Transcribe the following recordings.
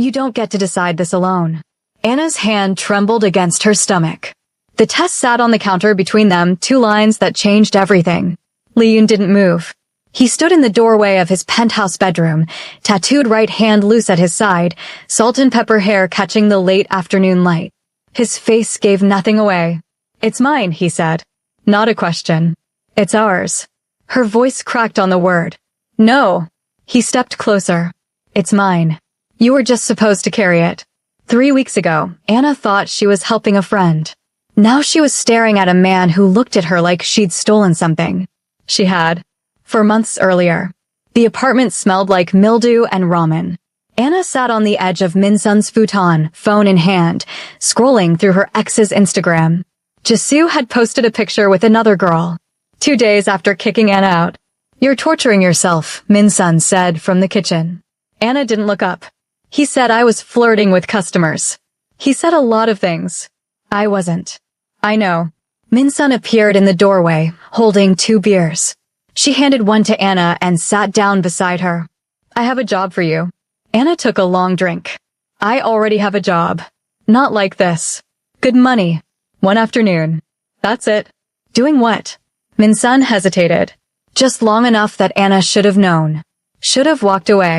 You don't get to decide this alone. Anna's hand trembled against her stomach. The test sat on the counter between them, 2 lines that changed everything. Li-Yun didn't move. He stood in the doorway of his penthouse bedroom, tattooed right hand loose at his side, salt and pepper hair catching the late afternoon light. His face gave nothing away. "It's mine," he said. Not a question. "It's ours." Her voice cracked on the word. "No." He stepped closer. "It's mine. You were just supposed to carry it." 3 weeks ago, Anna thought she was helping a friend. Now she was staring at a man who looked at her like she'd stolen something. She had. For months earlier. The apartment smelled like mildew and ramen. Anna sat on the edge of Min-sun's futon, phone in hand, scrolling through her ex's Instagram. Jisoo had posted a picture with another girl. 2 days after kicking Anna out. "You're torturing yourself," Min-sun said from the kitchen. Anna didn't look up. "He said I was flirting with customers. He said a lot of things. I wasn't." "I know." Min-sun appeared in the doorway, holding 2 beers. She handed one to Anna and sat down beside her. "I have a job for you." Anna took a long drink. "I already have a job. Not like this. Good money. 1 afternoon. That's it." "Doing what?" Min-sun hesitated. Just long enough that Anna should have known. Should have walked away.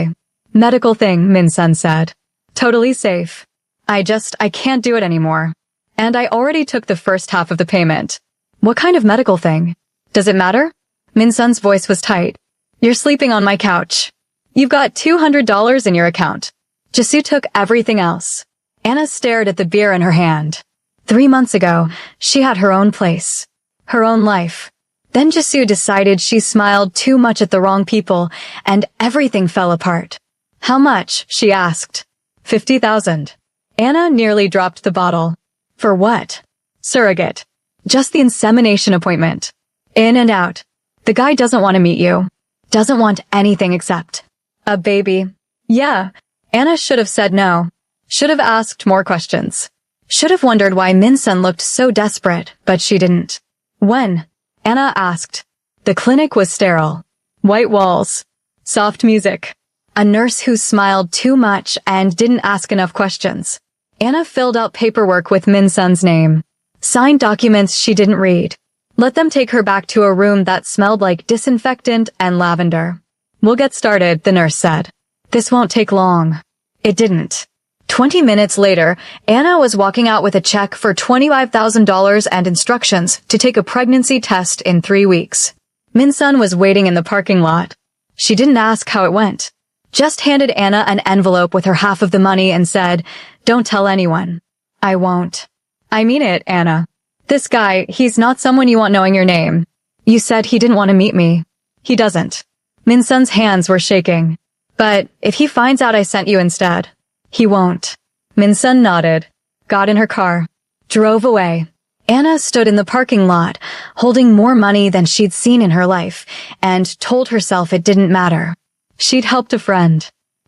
"Medical thing," Min-sun said. "Totally safe. I can't do it anymore. And I already took the first half of the payment." "What kind of medical thing? Does it matter?" Min-sun's voice was tight. "You're sleeping on my couch. You've got $200 in your account." Jisoo took everything else. Anna stared at the beer in her hand. 3 months ago, she had her own place. Her own life. Then Jisoo decided she smiled too much at the wrong people, and everything fell apart. "How much?" she asked. 50,000. Anna nearly dropped the bottle. "For what?" "Surrogate. Just the insemination appointment. In and out. The guy doesn't want to meet you. Doesn't want anything except a baby." "Yeah." Anna should have said no. Should have asked more questions. Should have wondered why Min-sun looked so desperate, but she didn't. "When?" Anna asked. The clinic was sterile. White walls. Soft music. A nurse who smiled too much and didn't ask enough questions. Anna filled out paperwork with Min-sun's name. Signed documents she didn't read. Let them take her back to a room that smelled like disinfectant and lavender. "We'll get started," the nurse said. "This won't take long." It didn't. 20 minutes later, Anna was walking out with a check for $25,000 and instructions to take a pregnancy test in 3 weeks. Min-sun was waiting in the parking lot. She didn't ask how it went. Just handed Anna an envelope with her half of the money and said, "Don't tell anyone." "I won't." "I mean it, Anna. This guy, he's not someone you want knowing your name. You said he didn't want to meet me. He doesn't." Min-sun's hands were shaking. "But if he finds out I sent you instead?" "He won't." Min-sun nodded, got in her car, drove away. Anna stood in the parking lot, holding more money than she'd seen in her life, and told herself it didn't matter. She'd helped a friend,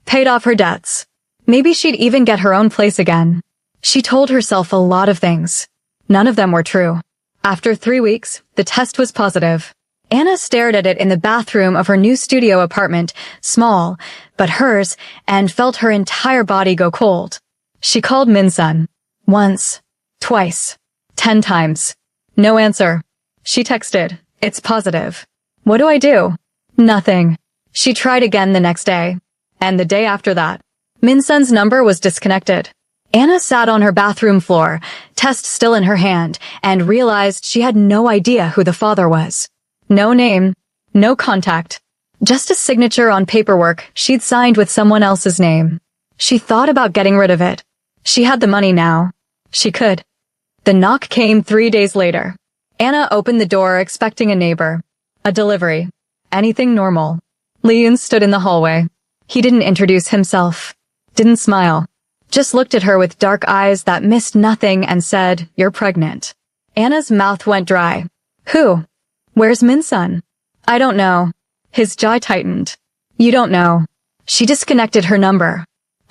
paid off her debts. Maybe she'd even get her own place again. She told herself a lot of things. None of them were true. After 3 weeks, the test was positive. Anna stared at it in the bathroom of her new studio apartment, small, but hers, and felt her entire body go cold. She called Min-sun. Once. Twice. 10 times. No answer. She texted, "It's positive." "What do I do?" Nothing. She tried again the next day. And the day after that. Min-sun's number was disconnected. Anna sat on her bathroom floor, test still in her hand, and realized she had no idea who the father was. No name, no contact, just a signature on paperwork she'd signed with someone else's name. She thought about getting rid of it. She had the money now. She could. The knock came 3 days later. Anna opened the door expecting a neighbor. A delivery. Anything normal. Li-Yun stood in the hallway. He didn't introduce himself. Didn't smile. Just looked at her with dark eyes that missed nothing and said, "You're pregnant." Anna's mouth went dry. "Who? Where's Min-sun?" "I don't know." His jaw tightened. "You don't know." She disconnected her number.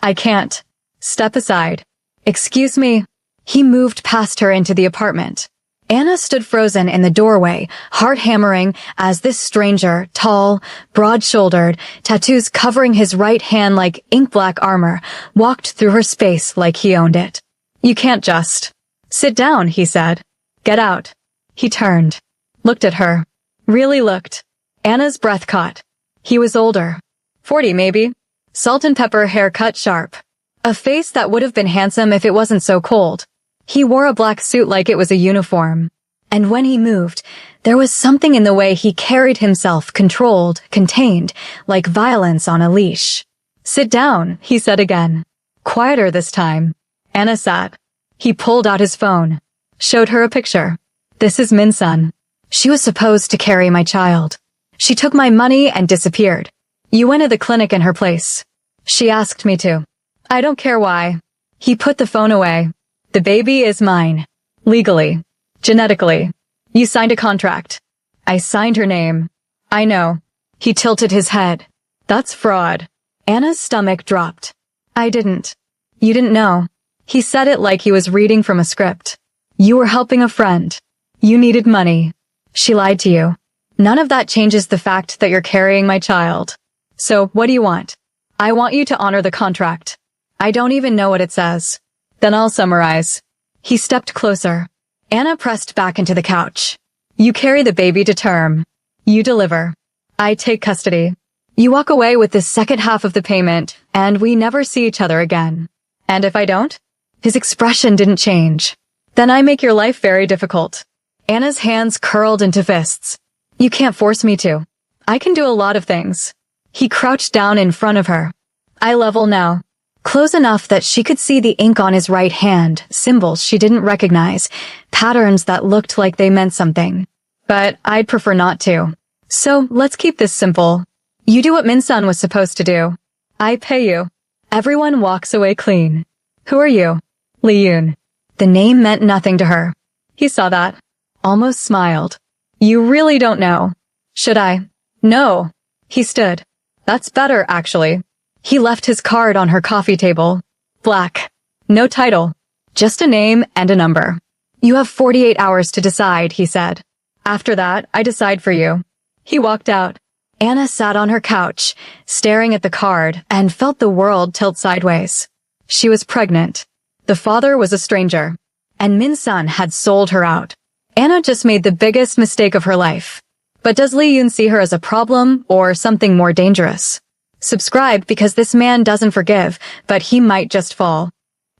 "I can't." "Step aside." "Excuse me." He moved past her into the apartment. Anna stood frozen in the doorway, heart hammering, as this stranger, tall, broad-shouldered, tattoos covering his right hand like ink-black armor, walked through her space like he owned it. "You can't just." "Sit down," he said. "Get out." He turned, looked at her. Really looked. Anna's breath caught. He was older. 40 maybe. Salt and pepper hair cut sharp. A face that would have been handsome if it wasn't so cold. He wore a black suit like it was a uniform. And when he moved, there was something in the way he carried himself, controlled, contained, like violence on a leash. "Sit down," he said again. Quieter this time. Anna sat. He pulled out his phone. Showed her a picture. "This is Min-sun. She was supposed to carry my child. She took my money and disappeared. You went to the clinic in her place. She asked me to. I don't care why." He put the phone away. "The baby is mine. Legally. Genetically. You signed a contract." "I signed her name." "I know." He tilted his head. "That's fraud." Anna's stomach dropped. "I didn't." "You didn't know." He said it like he was reading from a script. "You were helping a friend. You needed money. She lied to you. None of that changes the fact that you're carrying my child. So, what do you want?" "I want you to honor the contract." "I don't even know what it says." "Then I'll summarize." He stepped closer. Anna pressed back into the couch. "You carry the baby to term. You deliver. I take custody. You walk away with the second half of the payment, and we never see each other again. And if I don't?" His expression didn't change. "Then I make your life very difficult." Anna's hands curled into fists. "You can't force me to. I can do a lot of things." He crouched down in front of her. Eye level now. Close enough that she could see the ink on his right hand, symbols she didn't recognize, patterns that looked like they meant something. "But I'd prefer not to. So let's keep this simple. You do what Min-sun was supposed to do. I pay you. Everyone walks away clean." "Who are you?" "Lee-yoon." The name meant nothing to her. He saw that. Almost smiled. "You really don't know." "Should I?" "No." He stood. "That's better, actually." He left his card on her coffee table. Black. No title. Just a name and a number. "You have 48 hours to decide," he said. "After that, I decide for you." He walked out. Anna sat on her couch, staring at the card, and felt the world tilt sideways. She was pregnant. The father was a stranger. And Min-sun had sold her out. Anna just made the biggest mistake of her life. But does Lee-yoon see her as a problem or something more dangerous? Subscribe because this man doesn't forgive, but he might just fall.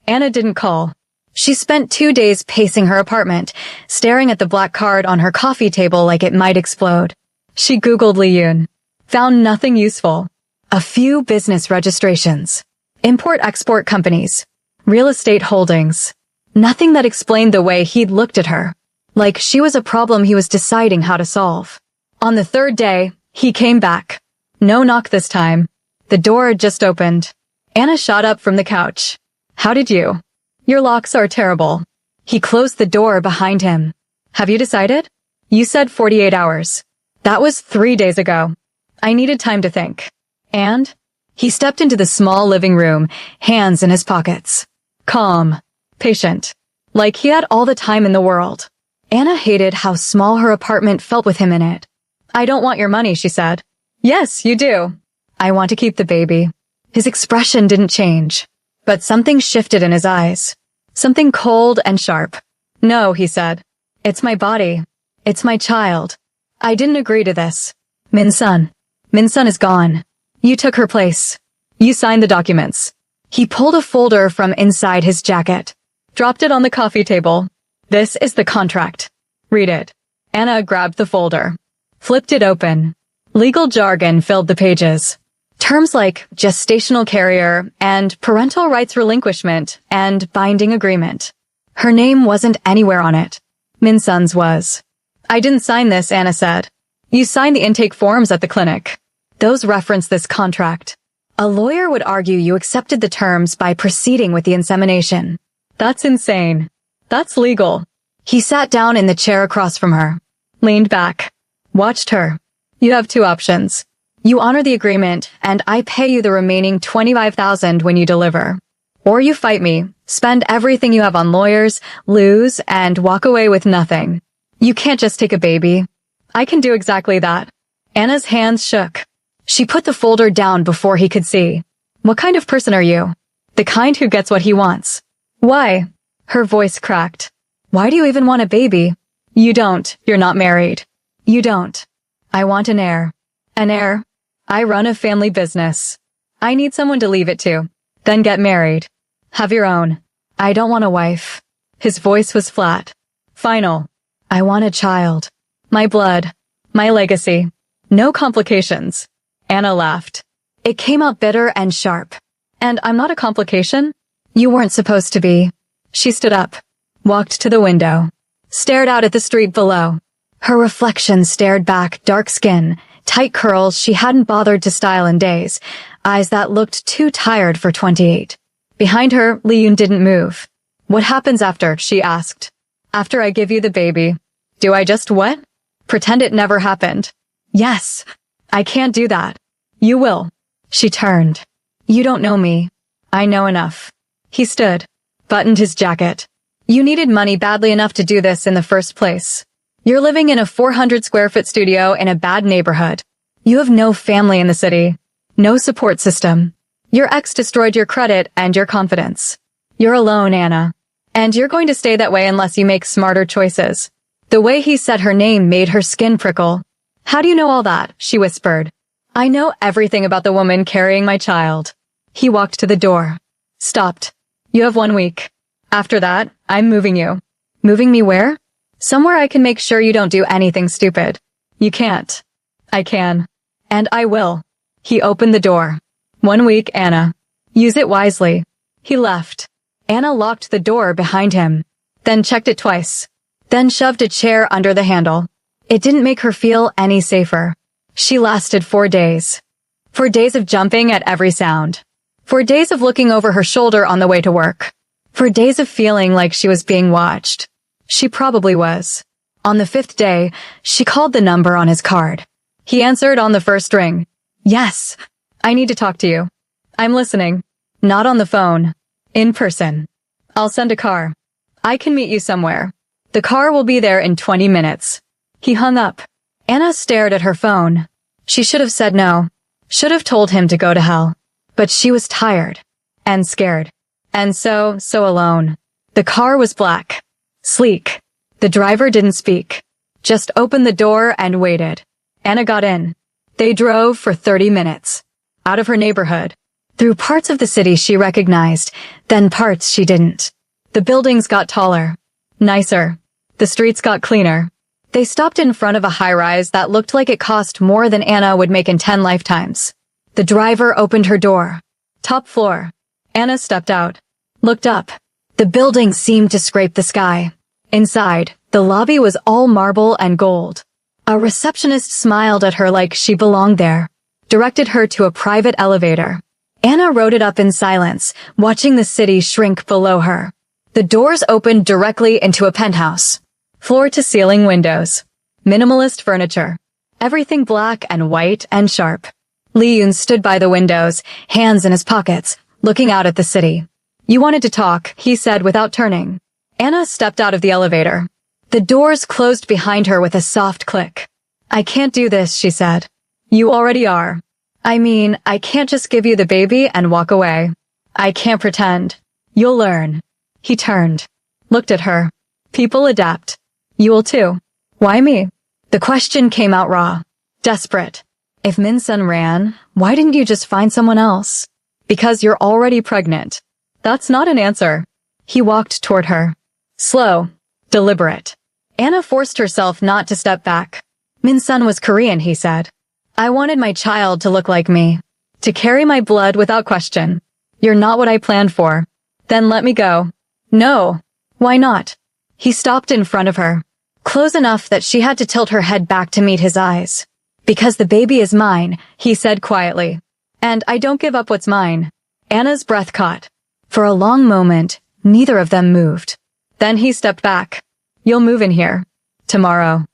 Anna didn't call. She spent 2 days pacing her apartment, staring at the black card on her coffee table like it might explode. She Googled Lee-yoon. Found nothing useful. A few business registrations. Import-export companies. Real estate holdings. Nothing that explained the way he'd looked at her. Like she was a problem he was deciding how to solve. On the third day, he came back. No knock this time. The door had just opened. Anna shot up from the couch. "How did you?" "Your locks are terrible." He closed the door behind him. "Have you decided?" "You said 48 hours. That was 3 days ago. I needed time to think." "And?" He stepped into the small living room, hands in his pockets. Calm. Patient. Like he had all the time in the world. Anna hated how small her apartment felt with him in it. "I don't want your money," she said. "Yes, you do." "I want to keep the baby." His expression didn't change, but something shifted in his eyes. Something cold and sharp. "No," he said. "It's my body. It's my child. I didn't agree to this. Min-sun. Min-sun is gone. You took her place. You signed the documents." He pulled a folder from inside his jacket. Dropped it on the coffee table. "This is the contract. Read it." Anna grabbed the folder. Flipped it open. Legal jargon filled the pages. Terms like gestational carrier and parental rights relinquishment and binding agreement. Her name wasn't anywhere on it. Min-sun's was. "I didn't sign this," Anna said. "You signed the intake forms at the clinic. Those reference this contract." A lawyer would argue you accepted the terms by proceeding with the insemination. That's insane. That's legal. He sat down in the chair across from her. Leaned back. Watched her. "You have 2 options. You honor the agreement, and I pay you the remaining $25,000 when you deliver. Or you fight me, spend everything you have on lawyers, lose, and walk away with nothing." You can't just take a baby. I can do exactly that. Anna's hands shook. She put the folder down before he could see. What kind of person are you? The kind who gets what he wants. Why? Her voice cracked. Why do you even want a baby? You don't. You're not married. You don't. I want an heir. An heir? I run a family business. I need someone to leave it to. Then get married. Have your own. I don't want a wife. His voice was flat. Final. I want a child. My blood. My legacy. No complications. Anna laughed. It came out bitter and sharp. And I'm not a complication? You weren't supposed to be. She stood up, walked to the window, stared out at the street below. Her reflection stared back, dark skin, tight curls she hadn't bothered to style in days, eyes that looked too tired for 28. Behind her, Liyun didn't move. What happens after? She asked. After I give you the baby. Do I just what? Pretend it never happened. Yes. I can't do that. You will. She turned. You don't know me. I know enough. He stood, buttoned his jacket. You needed money badly enough to do this in the first place. You're living in a 400-square-foot studio in a bad neighborhood. You have no family in the city. No support system. Your ex destroyed your credit and your confidence. You're alone, Anna. And you're going to stay that way unless you make smarter choices. The way he said her name made her skin prickle. How do you know all that? She whispered. I know everything about the woman carrying my child. He walked to the door. Stopped. You have 1 week. After that, I'm moving you. Moving me where? Somewhere I can make sure you don't do anything stupid. You can't. I can. And I will. He opened the door. 1 week, Anna. Use it wisely. He left. Anna locked the door behind him, then checked it twice, then shoved a chair under the handle. It didn't make her feel any safer. She lasted 4 days. 4 days of jumping at every sound. 4 days of looking over her shoulder on the way to work. 4 days of feeling like she was being watched. She probably was. On the 5th day, she called the number on his card. He answered on the first ring. Yes. I need to talk to you. I'm listening. Not on the phone. In person. I'll send a car. I can meet you somewhere. The car will be there in 20 minutes. He hung up. Anna stared at her phone. She should have said no. Should have told him to go to hell. But she was tired. And scared. And so alone. The car was black. Sleek. The driver didn't speak. Just opened the door and waited. Anna got in. They drove for 30 minutes. Out of her neighborhood. Through parts of the city she recognized, then parts she didn't. The buildings got taller. Nicer. The streets got cleaner. They stopped in front of a high-rise that looked like it cost more than Anna would make in 10 lifetimes. The driver opened her door. Top floor. Anna stepped out. Looked up. The building seemed to scrape the sky. Inside, the lobby was all marble and gold. A receptionist smiled at her like she belonged there. Directed her to a private elevator. Anna rode it up in silence, watching the city shrink below her. The doors opened directly into a penthouse. Floor-to-ceiling windows. Minimalist furniture. Everything black and white and sharp. Liyun stood by the windows, hands in his pockets, looking out at the city. You wanted to talk, he said without turning. Anna stepped out of the elevator. The doors closed behind her with a soft click. I can't do this, she said. You already are. I mean, I can't just give you the baby and walk away. I can't pretend. You'll learn. He turned. Looked at her. People adapt. You will too. Why me? The question came out raw. Desperate. If Min-sun ran, why didn't you just find someone else? Because you're already pregnant. That's not an answer. He walked toward her. Slow. Deliberate. Anna forced herself not to step back. Min-sun was Korean, he said. I wanted my child to look like me. To carry my blood without question. You're not what I planned for. Then let me go. No. Why not? He stopped in front of her. Close enough that she had to tilt her head back to meet his eyes. Because the baby is mine, he said quietly. And I don't give up what's mine. Anna's breath caught. For a long moment, neither of them moved. Then he stepped back. You'll move in here. Tomorrow.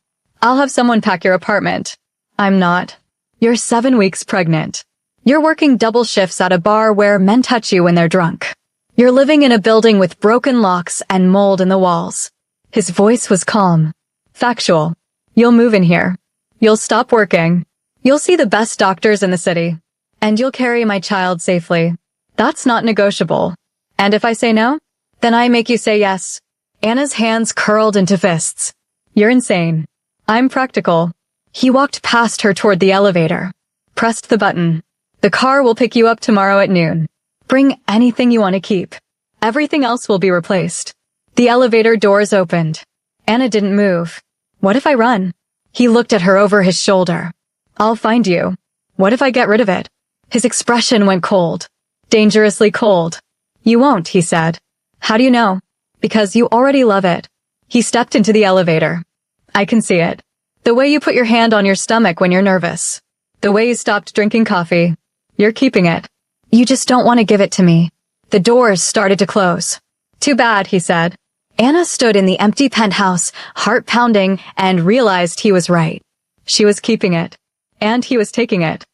I'll have someone pack your apartment. I'm not. You're 7 weeks pregnant. You're working double shifts at a bar where men touch you when they're drunk. You're living in a building with broken locks and mold in the walls. His voice was calm. Factual. You'll move in here. You'll stop working. You'll see the best doctors in the city. And you'll carry my child safely. That's not negotiable. And if I say no, then I make you say yes. Anna's hands curled into fists. You're insane. I'm practical. He walked past her toward the elevator. Pressed the button. The car will pick you up tomorrow at noon. Bring anything you want to keep. Everything else will be replaced. The elevator doors opened. Anna didn't move. What if I run? He looked at her over his shoulder. I'll find you. What if I get rid of it? His expression went cold. Dangerously cold. You won't, he said. How do you know? Because you already love it. He stepped into the elevator. I can see it. The way you put your hand on your stomach when you're nervous. The way you stopped drinking coffee. You're keeping it. You just don't want to give it to me. The doors started to close. Too bad, he said. Anna stood in the empty penthouse, heart pounding, and realized he was right. She was keeping it. And he was taking it.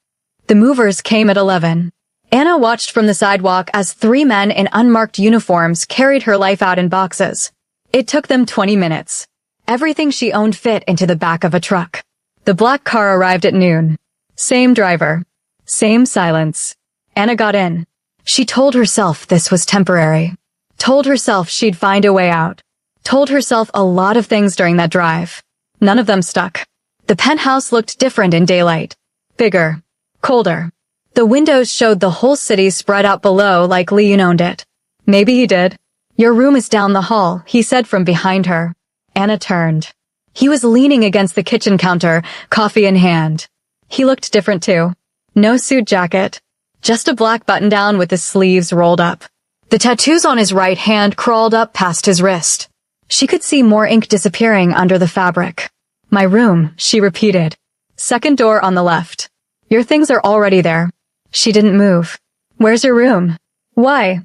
The movers came at 11. Anna watched from the sidewalk as 3 men in unmarked uniforms carried her life out in boxes. It took them 20 minutes. Everything she owned fit into the back of a truck. The black car arrived at noon. Same driver. Same silence. Anna got in. She told herself this was temporary. Told herself she'd find a way out. Told herself a lot of things during that drive. None of them stuck. The penthouse looked different in daylight. Bigger. Colder. The windows showed the whole city spread out below like Leon owned it. Maybe he did. Your room is down the hall, he said from behind her. Anna turned. He was leaning against the kitchen counter, coffee in hand. He looked different too. No suit jacket. Just a black button-down with the sleeves rolled up. The tattoos on his right hand crawled up past his wrist. She could see more ink disappearing under the fabric. My room, she repeated. Second door on the left. Your things are already there. She didn't move. Where's your room? Why?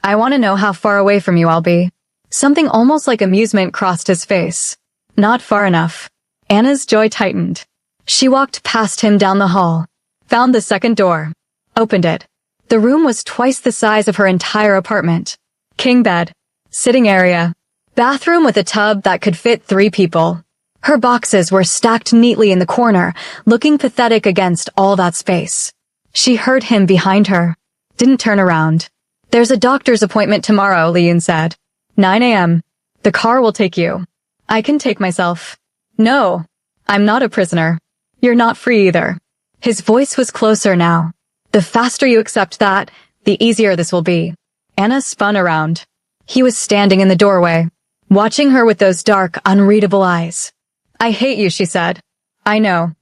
I want to know how far away from you I'll be. Something almost like amusement crossed his face. Not far enough. Anna's joy tightened. She walked past him down the hall. Found the second door. Opened it. The room was twice the size of her entire apartment. King bed. Sitting area. Bathroom with a tub that could fit 3 people. Her boxes were stacked neatly in the corner, looking pathetic against all that space. She heard him behind her. Didn't turn around. There's a doctor's appointment tomorrow, Leon said. 9 a.m. The car will take you. I can take myself. No. I'm not a prisoner. You're not free either. His voice was closer now. The faster you accept that, the easier this will be. Anna spun around. He was standing in the doorway, watching her with those dark, unreadable eyes. I hate you, she said. I know.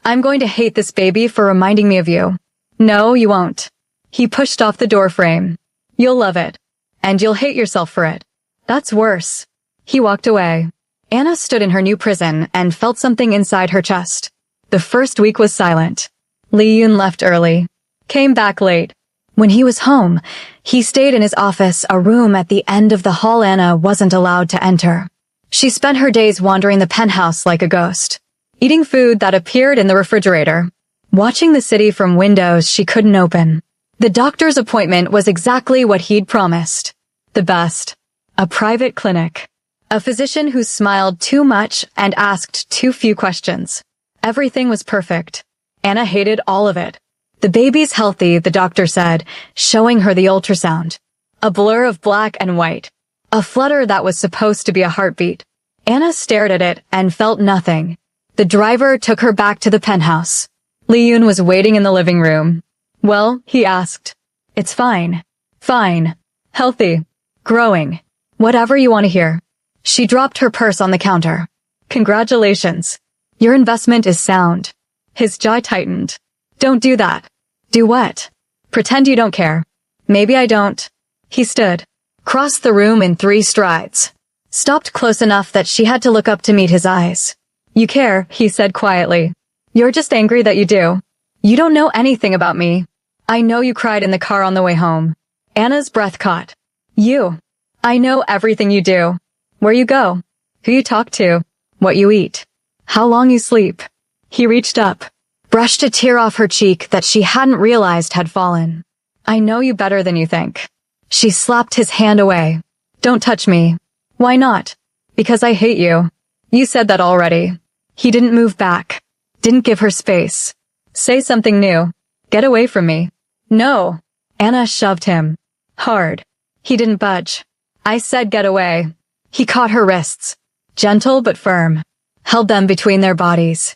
I'm going to hate this baby for reminding me of you. No, you won't. He pushed off the door frame. You'll love it. And you'll hate yourself for it. That's worse. He walked away. Anna stood in her new prison and felt something inside her chest. The first week was silent. Leon left early. Came back late. When he was home, he stayed in his office, a room at the end of the hall Anna wasn't allowed to enter. She spent her days wandering the penthouse like a ghost, eating food that appeared in the refrigerator, watching the city from windows she couldn't open. The doctor's appointment was exactly what he'd promised. The best. A private clinic. A physician who smiled too much and asked too few questions. Everything was perfect. Anna hated all of it. The baby's healthy, the doctor said, showing her the ultrasound. A blur of black and white. A flutter that was supposed to be a heartbeat. Anna stared at it and felt nothing. The driver took her back to the penthouse. Leon was waiting in the living room. Well, he asked. It's fine. Fine. Healthy. Growing. Whatever you want to hear. She dropped her purse on the counter. Congratulations. Your investment is sound. His jaw tightened. Don't do that. Do what? Pretend you don't care. Maybe I don't. He stood. Crossed the room in 3 strides. Stopped close enough that she had to look up to meet his eyes. You care, he said quietly. You're just angry that you do. You don't know anything about me. I know you cried in the car on the way home. Anna's breath caught. You. I know everything you do. Where you go. Who you talk to. What you eat. How long you sleep. He reached up. Brushed a tear off her cheek that she hadn't realized had fallen. I know you better than you think. She slapped his hand away. Don't touch me. Why not? Because I hate you. You said that already. He didn't move back. Didn't give her space. Say something new. Get away from me. No. Anna shoved him. Hard. He didn't budge. I said get away. He caught her wrists. Gentle but firm. Held them between their bodies.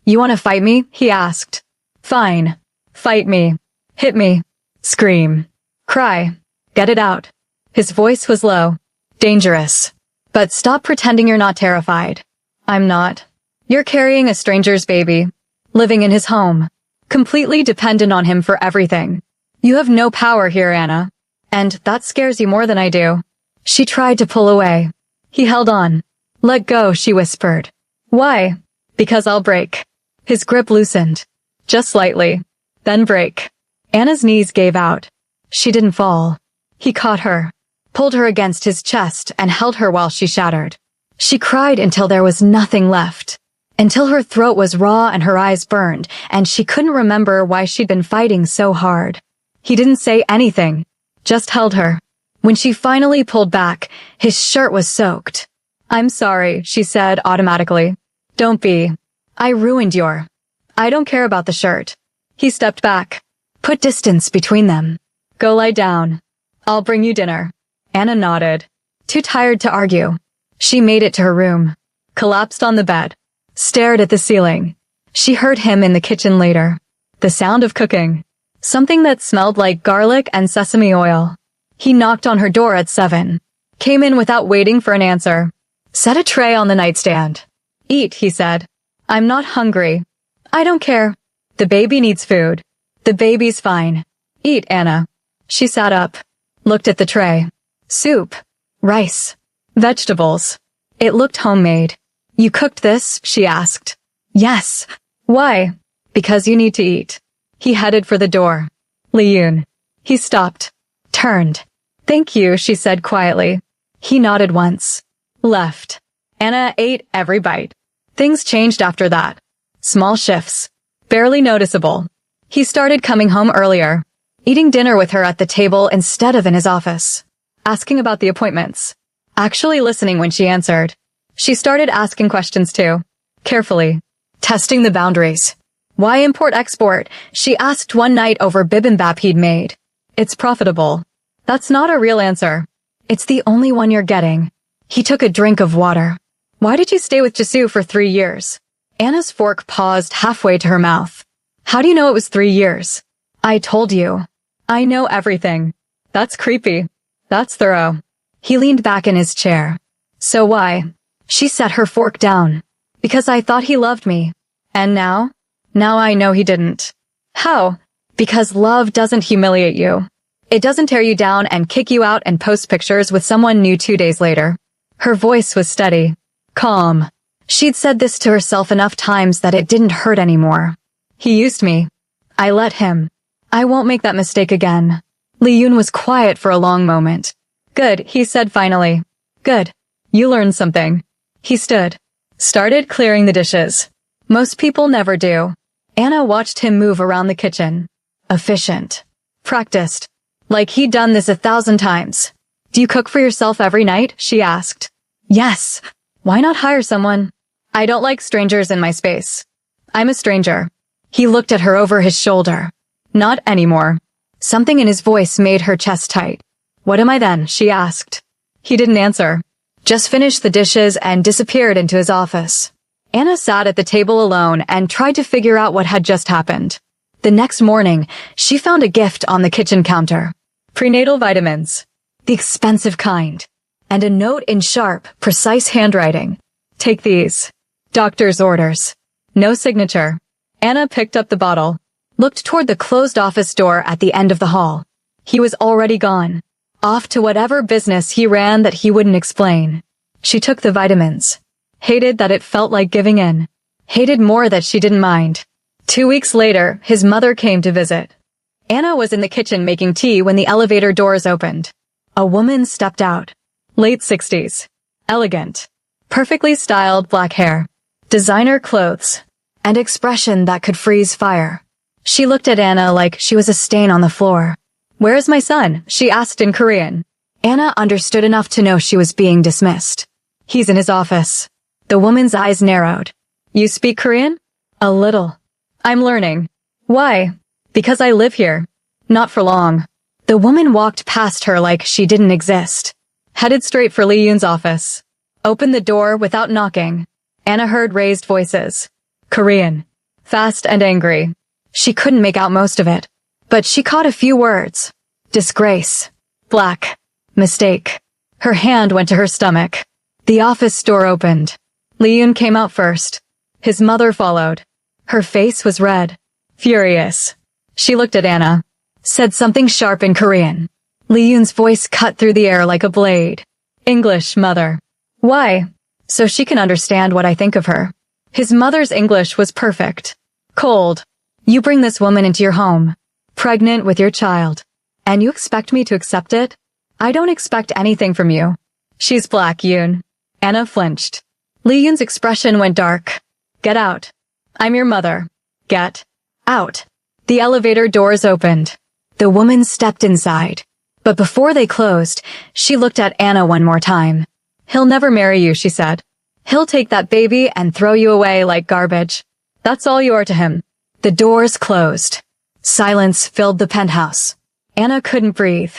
You want to fight me? He asked. Fine. Fight me. Hit me. Scream. Cry. Get it out. His voice was low. Dangerous. But stop pretending you're not terrified. I'm not. You're carrying a stranger's baby. Living in his home. Completely dependent on him for everything. You have no power here, Anna. And that scares you more than I do. She tried to pull away. He held on. Let go, she whispered. Why? Because I'll break. His grip loosened. Just slightly. Then break. Anna's knees gave out. She didn't fall. He caught her, pulled her against his chest and held her while she shattered. She cried until there was nothing left. Until her throat was raw and her eyes burned, and she couldn't remember why she'd been fighting so hard. He didn't say anything, just held her. When she finally pulled back, his shirt was soaked. I'm sorry, she said automatically. Don't be. I ruined your. I don't care about the shirt. He stepped back, put distance between them. Go lie down. I'll bring you dinner. Anna nodded. Too tired to argue. She made it to her room, collapsed on the bed, stared at the ceiling. She heard him in the kitchen later. The sound of cooking. Something that smelled like garlic and sesame oil. He knocked on her door at 7. Came in without waiting for an answer. Set a tray on the nightstand. Eat, he said. I'm not hungry. I don't care. The baby needs food. The baby's fine. Eat, Anna. She sat up, looked at the tray. Soup. Rice. Vegetables. It looked homemade. You cooked this? She asked. Yes. Why? Because you need to eat. He headed for the door. Liyun. He stopped. Turned. Thank you, she said quietly. He nodded once. Left. Anna ate every bite. Things changed after that. Small shifts. Barely noticeable. He started coming home earlier. Eating dinner with her at the table instead of in his office. Asking about the appointments. Actually listening when she answered. She started asking questions too. Carefully. Testing the boundaries. Why import-export? She asked one night over bibimbap he'd made. It's profitable. That's not a real answer. It's the only one you're getting. He took a drink of water. Why did you stay with Jisoo for 3 years? Anna's fork paused halfway to her mouth. How do you know it was 3 years? I told you. I know everything. That's creepy. That's thorough. He leaned back in his chair. So why? She set her fork down. Because I thought he loved me. And now? Now I know he didn't. How? Because love doesn't humiliate you. It doesn't tear you down and kick you out and post pictures with someone new 2 days later. Her voice was steady. Calm. She'd said this to herself enough times that it didn't hurt anymore. He used me. I let him. I won't make that mistake again. Liyun was quiet for a long moment. Good, he said finally. Good. You learned something. He stood. Started clearing the dishes. Most people never do. Anna watched him move around the kitchen. Efficient. Practiced. Like he'd done this 1,000 times. Do you cook for yourself every night? She asked. Yes. Why not hire someone? I don't like strangers in my space. I'm a stranger. He looked at her over his shoulder. Not anymore. Something in his voice made her chest tight. What am I then? She asked. He didn't answer. Just finished the dishes and disappeared into his office. Anna sat at the table alone and tried to figure out what had just happened. The next morning, she found a gift on the kitchen counter. Prenatal vitamins. The expensive kind. And a note in sharp, precise handwriting. Take these. Doctor's orders. No signature. Anna picked up the bottle. Looked toward the closed office door at the end of the hall. He was already gone. Off to whatever business he ran that he wouldn't explain. She took the vitamins. Hated that it felt like giving in. Hated more that she didn't mind. 2 weeks later, his mother came to visit. Anna was in the kitchen making tea when the elevator doors opened. A woman stepped out. Late 60s. Elegant. Perfectly styled black hair. Designer clothes. And expression that could freeze fire. She looked at Anna like she was a stain on the floor. Where is my son? She asked in Korean. Anna understood enough to know she was being dismissed. He's in his office. The woman's eyes narrowed. You speak Korean? A little. I'm learning. Why? Because I live here. Not for long. The woman walked past her like she didn't exist. Headed straight for Lee Yoon's office. Opened the door without knocking. Anna heard raised voices. Korean. Fast and angry. She couldn't make out most of it. But she caught a few words. Disgrace. Black. Mistake. Her hand went to her stomach. The office door opened. Lee Yoon came out first. His mother followed. Her face was red. Furious. She looked at Anna. Said something sharp in Korean. Lee Yoon's voice cut through the air like a blade. English, mother. Why? So she can understand what I think of her. His mother's English was perfect. Cold. You bring this woman into your home. Pregnant with your child. And you expect me to accept it? I don't expect anything from you. She's black, Yoon. Anna flinched. Lee Yoon's expression went dark. Get out. I'm your mother. Get out. The elevator doors opened. The woman stepped inside. But before they closed, she looked at Anna one more time. He'll never marry you, she said. He'll take that baby and throw you away like garbage. That's all you are to him. The doors closed. Silence filled the penthouse. Anna couldn't breathe.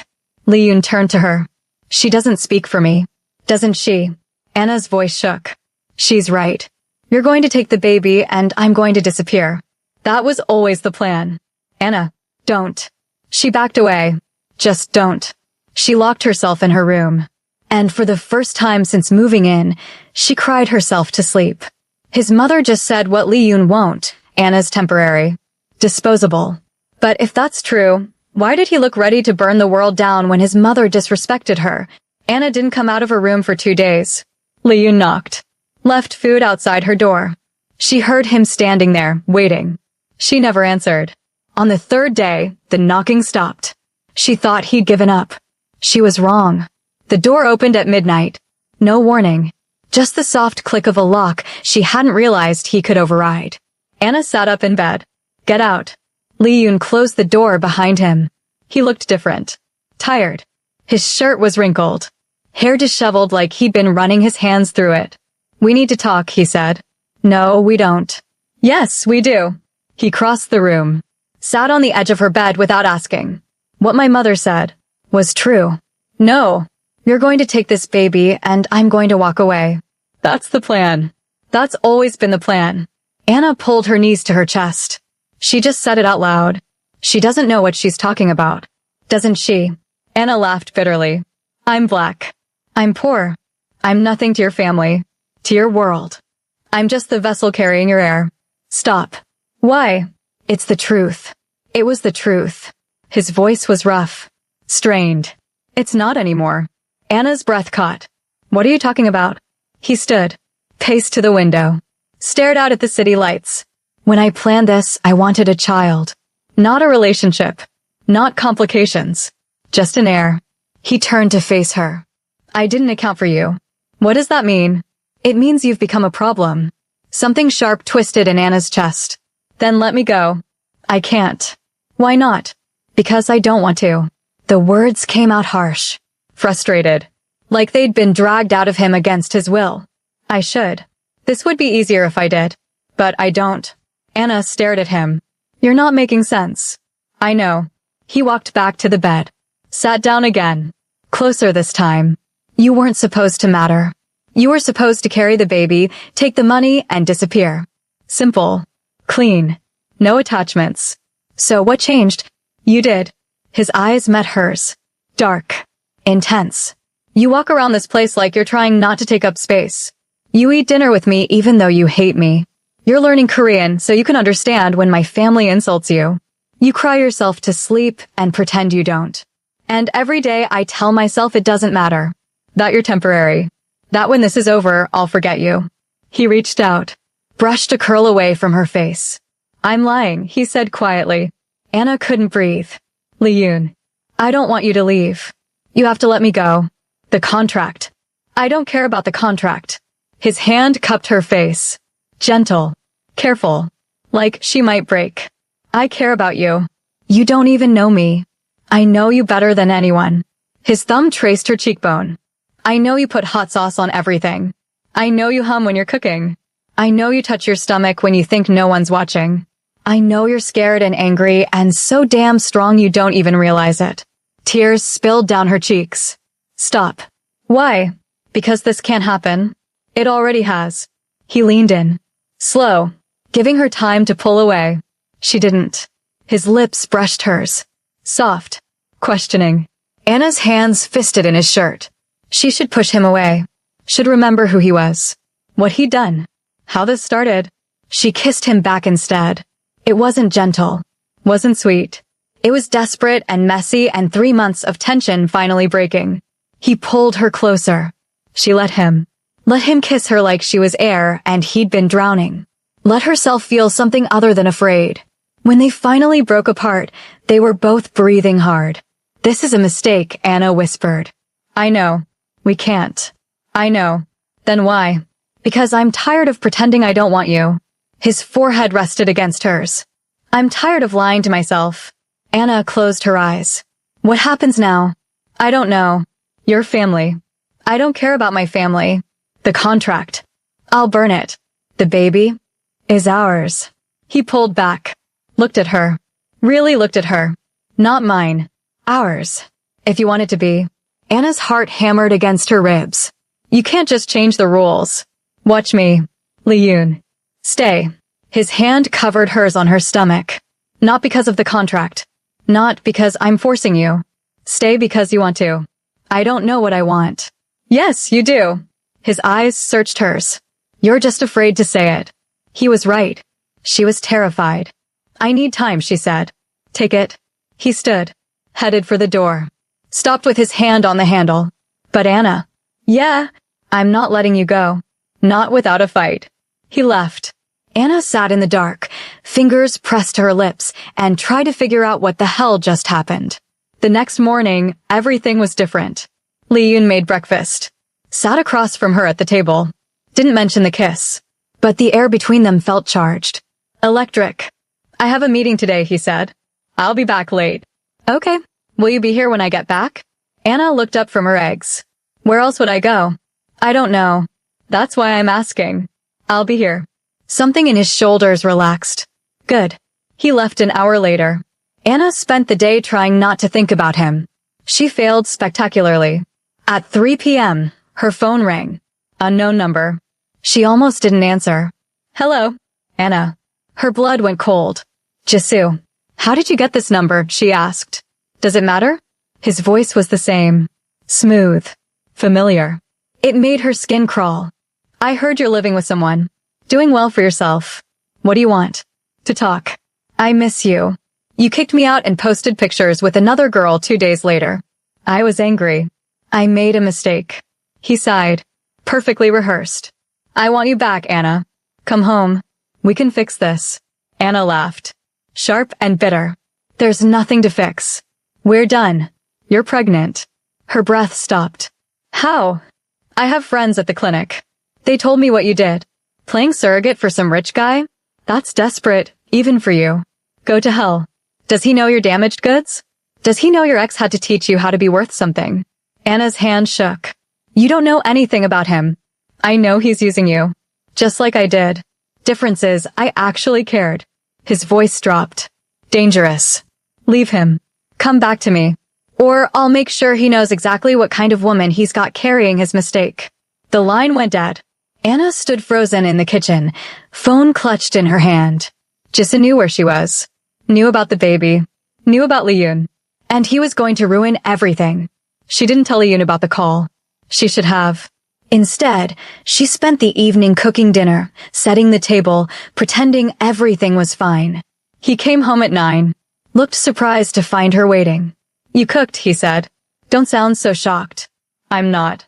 Lee Yoon turned to her. She doesn't speak for me. Doesn't she? Anna's voice shook. She's right. You're going to take the baby and I'm going to disappear. That was always the plan. Anna, don't. She backed away. Just don't. She locked herself in her room. And for the first time since moving in, she cried herself to sleep. His mother just said what Lee Yoon won't. Anna's temporary. Disposable. But if that's true, why did he look ready to burn the world down when his mother disrespected her? Anna didn't come out of her room for 2 days. Lee Yoon knocked. Left food outside her door. She heard him standing there, waiting. She never answered. On the 3rd day, the knocking stopped. She thought he'd given up. She was wrong. The door opened at midnight. No warning. Just the soft click of a lock she hadn't realized he could override. Anna sat up in bed. Get out. Lee Yoon closed the door behind him. He looked different. Tired. His shirt was wrinkled. Hair disheveled like he'd been running his hands through it. We need to talk, he said. No, we don't. Yes, we do. He crossed the room. Sat on the edge of her bed without asking. What my mother said was true. No. You're going to take this baby and I'm going to walk away. That's the plan. That's always been the plan. Anna pulled her knees to her chest. She just said it out loud. She doesn't know what she's talking about. Doesn't she? Anna laughed bitterly. I'm black. I'm poor. I'm nothing to your family. To your world. I'm just the vessel carrying your air. Stop. Why? It's the truth. It was the truth. His voice was rough. Strained. It's not anymore. Anna's breath caught. What are you talking about? He stood. Paced to the window. Stared out at the city lights. When I planned this, I wanted a child. Not a relationship. Not complications. Just an heir. He turned to face her. I didn't account for you. What does that mean? It means you've become a problem. Something sharp twisted in Anna's chest. Then let me go. I can't. Why not? Because I don't want to. The words came out harsh. Frustrated. Like they'd been dragged out of him against his will. I should. This would be easier if I did. But I don't. Anna stared at him. You're not making sense. I know. He walked back to the bed. Sat down again. Closer this time. You weren't supposed to matter. You were supposed to carry the baby, take the money, and disappear. Simple. Clean. No attachments. So what changed? You did. His eyes met hers. Dark. Intense. You walk around this place like you're trying not to take up space. You eat dinner with me even though you hate me. You're learning Korean so you can understand when my family insults you. You cry yourself to sleep and pretend you don't. And every day I tell myself it doesn't matter. That you're temporary. That when this is over, I'll forget you. He reached out. Brushed a curl away from her face. I'm lying, he said quietly. Anna couldn't breathe. Lee Yoon. I don't want you to leave. You have to let me go. The contract. I don't care about the contract. His hand cupped her face. Gentle. Careful. Like she might break. I care about you. You don't even know me. I know you better than anyone. His thumb traced her cheekbone. I know you put hot sauce on everything. I know you hum when you're cooking. I know you touch your stomach when you think no one's watching. I know you're scared and angry and so damn strong you don't even realize it. Tears spilled down her cheeks. Stop. Why? Because this can't happen. It already has. He leaned in. Slow, giving her time to pull away. She didn't. His lips brushed hers. Soft. Questioning. Anna's hands fisted in his shirt. She should push him away. Should remember who he was. What he'd done. How this started. She kissed him back instead. It wasn't gentle. Wasn't sweet. It was desperate and messy and 3 months of tension finally breaking. He pulled her closer. She let him. Let him kiss her like she was air and he'd been drowning. Let herself feel something other than afraid. When they finally broke apart, they were both breathing hard. This is a mistake, Anna whispered. I know. We can't. I know. Then why? Because I'm tired of pretending I don't want you. His forehead rested against hers. I'm tired of lying to myself. Anna closed her eyes. What happens now? I don't know. Your family. I don't care about my family. The contract. I'll burn it. The baby is ours. He pulled back. Looked at her. Really looked at her. Not mine. Ours. If you want it to be. Anna's heart hammered against her ribs. You can't just change the rules. Watch me. Li-Yoon. Stay. His hand covered hers on her stomach. Not because of the contract. Not because I'm forcing you. Stay because you want to. I don't know what I want. Yes, you do. His eyes searched hers. You're just afraid to say it. He was right. She was terrified. I need time, she said. Take it. He stood. Headed for the door. Stopped with his hand on the handle. But Anna. Yeah. I'm not letting you go. Not without a fight. He left. Anna sat in the dark, fingers pressed to her lips, and tried to figure out what the hell just happened. The next morning, everything was different. Li-Yoon made breakfast. Sat across from her at the table. Didn't mention the kiss. But the air between them felt charged. Electric. I have a meeting today, he said. I'll be back late. Okay. Will you be here when I get back? Anna looked up from her eggs. Where else would I go? I don't know. That's why I'm asking. I'll be here. Something in his shoulders relaxed. Good. He left an hour later. Anna spent the day trying not to think about him. She failed spectacularly. At 3 p.m., her phone rang. Unknown number. She almost didn't answer. Hello, Anna. Her blood went cold. Jisoo. How did you get this number? She asked. Does it matter? His voice was the same. Smooth. Familiar. It made her skin crawl. I heard you're living with someone. Doing well for yourself. What do you want? To talk. I miss you. You kicked me out and posted pictures with another girl 2 days later. I was angry. I made a mistake. He sighed. Perfectly rehearsed. I want you back, Anna. Come home. We can fix this. Anna laughed. Sharp and bitter. There's nothing to fix. We're done. You're pregnant. Her breath stopped. How? I have friends at the clinic. They told me what you did. Playing surrogate for some rich guy? That's desperate, even for you. Go to hell. Does he know you're damaged goods? Does he know your ex had to teach you how to be worth something? Anna's hand shook. You don't know anything about him. I know he's using you. Just like I did. Difference is, I actually cared. His voice dropped. Dangerous. Leave him. Come back to me. Or I'll make sure he knows exactly what kind of woman he's got carrying his mistake. The line went dead. Anna stood frozen in the kitchen, phone clutched in her hand. Jisoo knew where she was. Knew about the baby. Knew about Li-Yoon. And he was going to ruin everything. She didn't tell Li-Yoon about the call. She should have. Instead, she spent the evening cooking dinner, setting the table, pretending everything was fine. He came home at 9. Looked surprised to find her waiting. You cooked, he said. Don't sound so shocked. I'm not.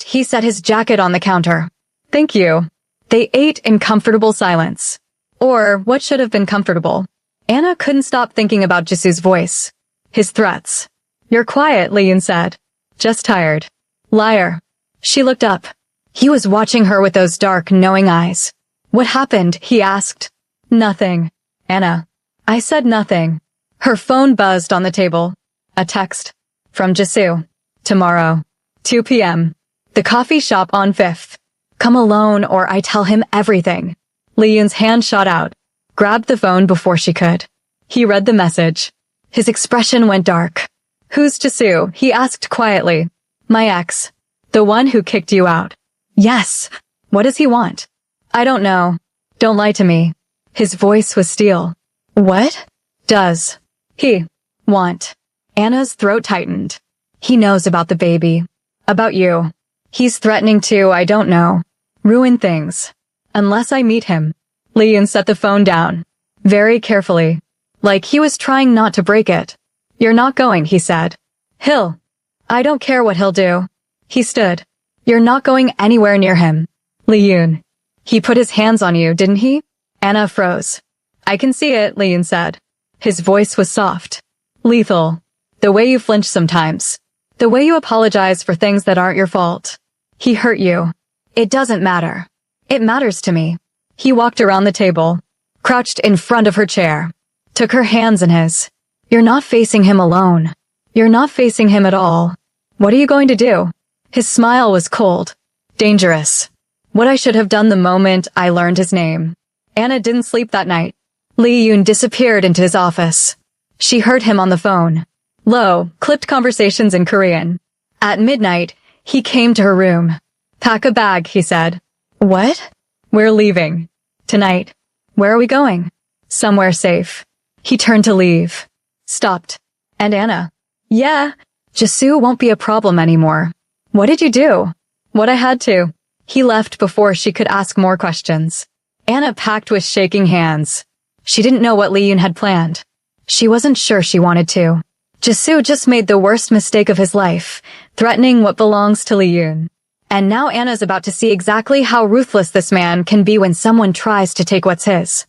He set his jacket on the counter. Thank you. They ate in comfortable silence. Or what should have been comfortable. Anna couldn't stop thinking about Jisoo's voice. His threats. You're quiet, Li-Yoon said. Just tired. Liar. She looked up. He was watching her with those dark, knowing eyes. What happened? He asked. Nothing. Anna. I said nothing. Her phone buzzed on the table. A text. From Jisoo. Tomorrow. 2 p.m. The coffee shop on 5th. Come alone or I tell him everything. Lee Yoon's hand shot out, grabbed the phone before she could. He read the message. His expression went dark. Who's Jisoo? He asked quietly. My ex. The one who kicked you out. Yes. What does he want? I don't know. Don't lie to me. His voice was steel. What does he want? Anna's throat tightened. He knows about the baby. About you. He's threatening to, I don't know, ruin things. Unless I meet him. Lee Yoon set the phone down. Very carefully. Like he was trying not to break it. You're not going, he said. He'll. I don't care what he'll do. He stood. You're not going anywhere near him. Lee Yoon. He put his hands on you, didn't he? Anna froze. I can see it, Lee Yoon said. His voice was soft. Lethal. The way you flinch sometimes. The way you apologize for things that aren't your fault. He hurt you. It doesn't matter. It matters to me. He walked around the table, crouched in front of her chair, took her hands in his. You're not facing him alone. You're not facing him at all. What are you going to do? His smile was cold. Dangerous. What I should have done the moment I learned his name. Anna didn't sleep that night. Lee Yoon disappeared into his office. She heard him on the phone. Low, clipped conversations in Korean. At midnight, he came to her room. Pack a bag, he said. What? We're leaving. Tonight. Where are we going? Somewhere safe. He turned to leave. Stopped. And Anna. Yeah. Jisoo won't be a problem anymore. What did you do? What I had to. He left before she could ask more questions. Anna packed with shaking hands. She didn't know what Lee Yoon had planned. She wasn't sure she wanted to. Jisoo just made the worst mistake of his life, threatening what belongs to Lee Yoon. And now Anna's about to see exactly how ruthless this man can be when someone tries to take what's his.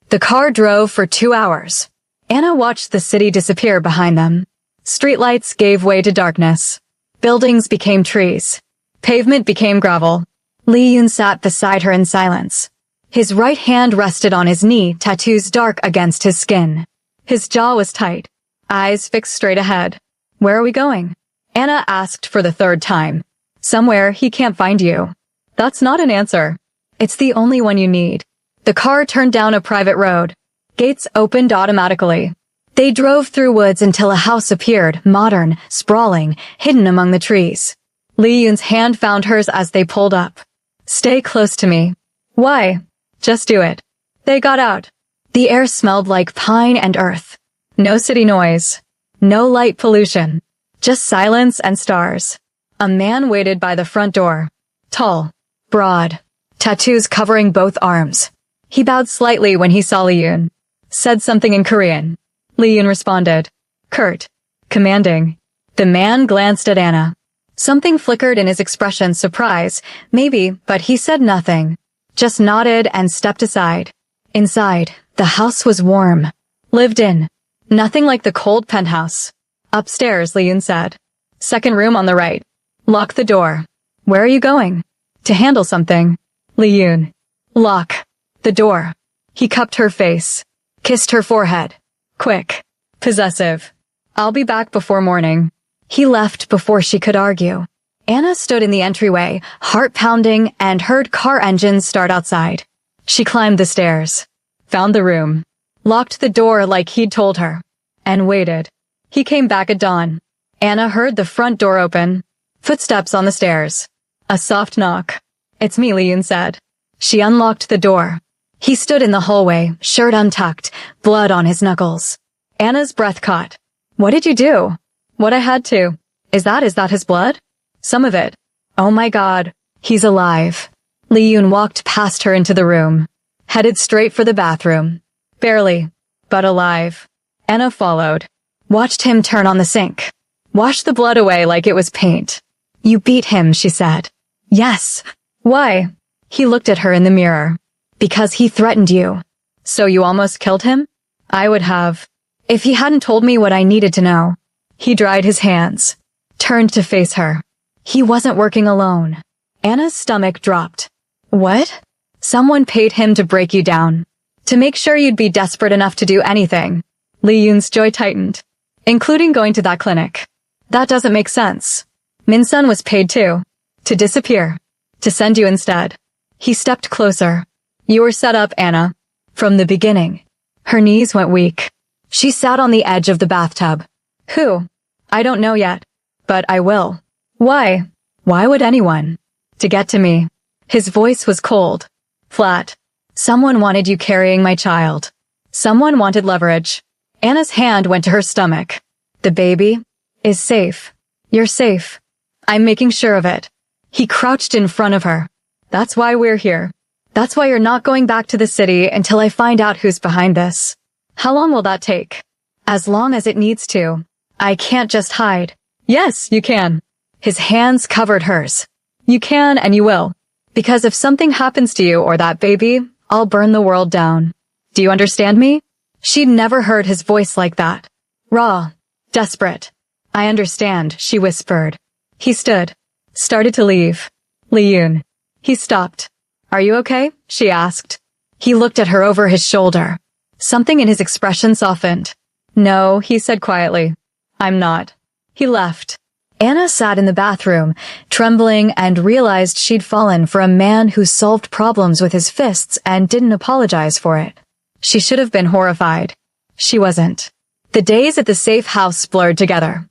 The car drove for 2 hours. Anna watched the city disappear behind them. Streetlights gave way to darkness. Buildings became trees. Pavement became gravel. Lee Yoon sat beside her in silence. His right hand rested on his knee, tattoos dark against his skin. His jaw was tight, eyes fixed straight ahead. Where are we going? Anna asked for the third time. Somewhere he can't find you. That's not an answer. It's the only one you need. The car turned down a private road. Gates opened automatically. They drove through woods until a house appeared, modern, sprawling, hidden among the trees. Lee Yoon's hand found hers as they pulled up. Stay close to me. Why? Just do it. They got out. The air smelled like pine and earth. No city noise. No light pollution. Just silence and stars. A man waited by the front door. Tall. Broad. Tattoos covering both arms. He bowed slightly when he saw Lee Yoon. Said something in Korean. Lee Yoon responded. Curt. Commanding. The man glanced at Anna. Something flickered in his expression, surprise, maybe, but he said nothing. Just nodded and stepped aside. Inside, the house was warm. Lived in. Nothing like the cold penthouse. Upstairs, Lee Yoon said. Second room on the right. Lock the door. Where are you going? To handle something. Lee Yoon. Lock. The door. He cupped her face. Kissed her forehead. Quick. Possessive. I'll be back before morning. He left before she could argue. Anna stood in the entryway, heart pounding, and heard car engines start outside. She climbed the stairs. Found the room. Locked the door like he'd told her. And waited. He came back at dawn. Anna heard the front door open. Footsteps on the stairs. A soft knock. It's me, Lee Yoon said. She unlocked the door. He stood in the hallway, shirt untucked, blood on his knuckles. Anna's breath caught. What did you do? What I had to. Is that his blood? Some of it. Oh my God. He's alive. Lee Yoon walked past her into the room. Headed straight for the bathroom. Barely. But alive. Anna followed. Watched him turn on the sink. Washed the blood away like it was paint. You beat him, she said. Yes. Why? He looked at her in the mirror. Because he threatened you. So you almost killed him? I would have. If he hadn't told me what I needed to know. He dried his hands. Turned to face her. He wasn't working alone. Anna's stomach dropped. What? Someone paid him to break you down. To make sure you'd be desperate enough to do anything. Lee Yoon's jaw tightened. Including going to that clinic. That doesn't make sense. Min-sun was paid too. To disappear. To send you instead. He stepped closer. You were set up, Anna. From the beginning. Her knees went weak. She sat on the edge of the bathtub. Who? I don't know yet. But I will. Why? Why would anyone? To get to me. His voice was cold. Flat. Someone wanted you carrying my child. Someone wanted leverage. Anna's hand went to her stomach. The baby is safe. You're safe. I'm making sure of it. He crouched in front of her. That's why we're here. That's why you're not going back to the city until I find out who's behind this. How long will that take? As long as it needs to. I can't just hide. Yes, you can. His hands covered hers. You can and you will. Because if something happens to you or that baby, I'll burn the world down. Do you understand me? She'd never heard his voice like that. Raw. Desperate. I understand, she whispered. He stood. Started to leave. Li-Yun. He stopped. Are you okay? She asked. He looked at her over his shoulder. Something in his expression softened. No, he said quietly. I'm not. He left. Anna sat in the bathroom, trembling, and realized she'd fallen for a man who solved problems with his fists and didn't apologize for it. She should have been horrified. She wasn't. The days at the safe house blurred together.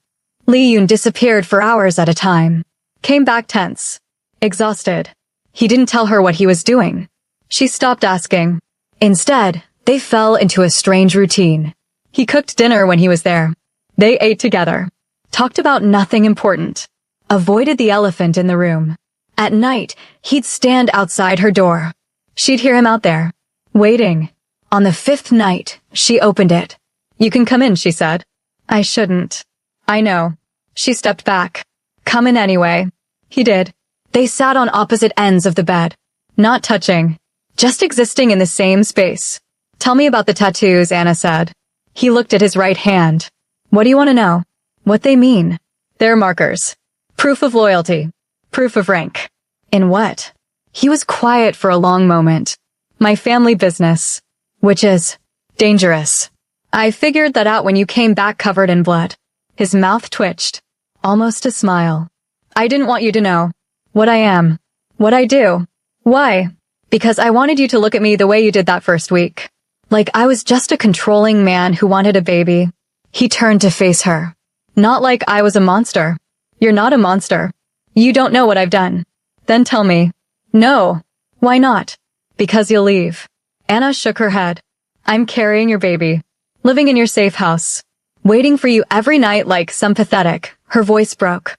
Li-Yun disappeared for hours at a time. Came back tense. Exhausted. He didn't tell her what he was doing. She stopped asking. Instead, they fell into a strange routine. He cooked dinner when he was there. They ate together. Talked about nothing important. Avoided the elephant in the room. At night, he'd stand outside her door. She'd hear him out there. Waiting. On the 5th night, she opened it. You can come in, she said. I shouldn't. I know. She stepped back. Come in anyway. He did. They sat on opposite ends of the bed. Not touching. Just existing in the same space. Tell me about the tattoos, Anna said. He looked at his right hand. What do you want to know? What they mean? They're markers. Proof of loyalty. Proof of rank. In what? He was quiet for a long moment. My family business. Which is dangerous. I figured that out when you came back covered in blood. His mouth twitched. Almost a smile. I didn't want you to know. What I am. What I do. Why? Because I wanted you to look at me the way you did that first week. Like I was just a controlling man who wanted a baby. He turned to face her. Not like I was a monster. You're not a monster. You don't know what I've done. Then tell me. No. Why not? Because you'll leave. Anna shook her head. I'm carrying your baby. Living in your safe house. Waiting for you every night like some pathetic. Her voice broke.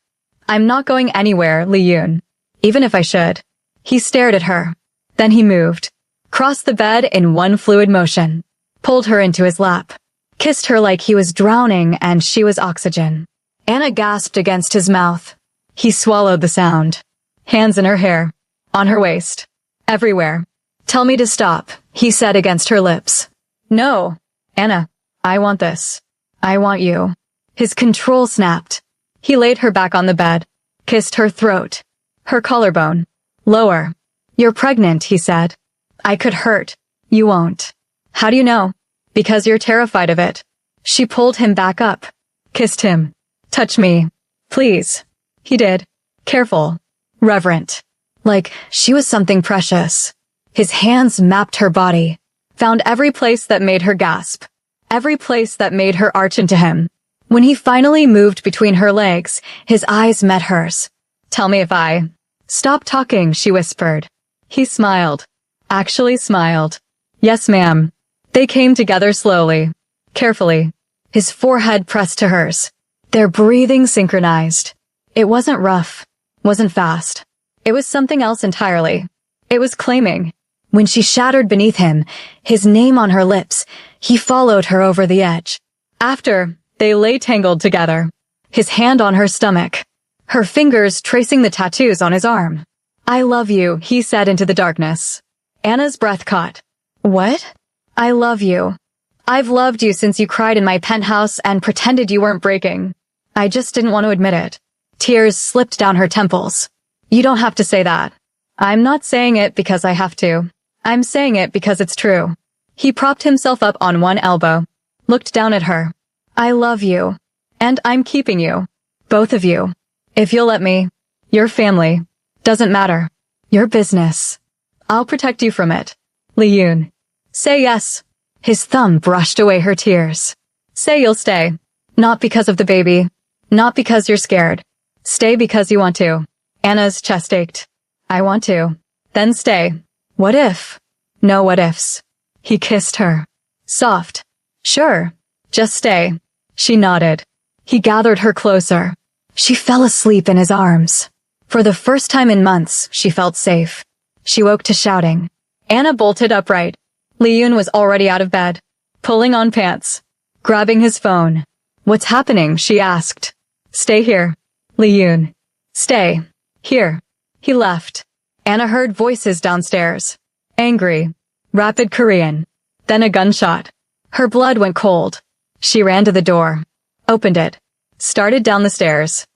I'm not going anywhere, Li-Yun. Even if I should. He stared at her. Then he moved. Crossed the bed in one fluid motion. Pulled her into his lap. Kissed her like he was drowning and she was oxygen. Anna gasped against his mouth. He swallowed the sound. Hands in her hair. On her waist. Everywhere. Tell me to stop, he said against her lips. No. Anna, I want this. I want you. His control snapped. He laid her back on the bed. Kissed her throat. Her collarbone. Lower. You're pregnant, he said. I could hurt. You won't. How do you know? Because you're terrified of it. She pulled him back up. Kissed him. Touch me. Please. He did. Careful. Reverent. Like she was something precious. His hands mapped her body. Found every place that made her gasp. Every place that made her arch into him. When he finally moved between her legs, his eyes met hers. Tell me if I... Stop talking, she whispered. He smiled. Actually smiled. Yes, ma'am. They came together slowly. Carefully. His forehead pressed to hers. Their breathing synchronized. It wasn't rough. Wasn't fast. It was something else entirely. It was claiming. When she shattered beneath him, his name on her lips, he followed her over the edge. After, they lay tangled together. His hand on her stomach. Her fingers tracing the tattoos on his arm. I love you, he said into the darkness. Anna's breath caught. What? I love you. I've loved you since you cried in my penthouse and pretended you weren't breaking. I just didn't want to admit it. Tears slipped down her temples. You don't have to say that. I'm not saying it because I have to. I'm saying it because it's true. He propped himself up on one elbow. Looked down at her. I love you. And I'm keeping you. Both of you. If you'll let me. Your family. Doesn't matter. Your business. I'll protect you from it. Li-yoon. Say yes. His thumb brushed away her tears. Say you'll stay. Not because of the baby. Not because you're scared. Stay because you want to. Anna's chest ached. I want to. Then stay. What if? No what ifs. He kissed her. Soft. Sure. Just stay. She nodded. He gathered her closer. She fell asleep in his arms. For the first time in months, she felt safe. She woke to shouting. Anna bolted upright. Li-yoon was already out of bed, pulling on pants, grabbing his phone. What's happening? She asked. Stay here. Li-yoon. Stay. Here. He left. Anna heard voices downstairs. Angry. Rapid Korean. Then a gunshot. Her blood went cold. She ran to the door. Opened it. Started down the stairs.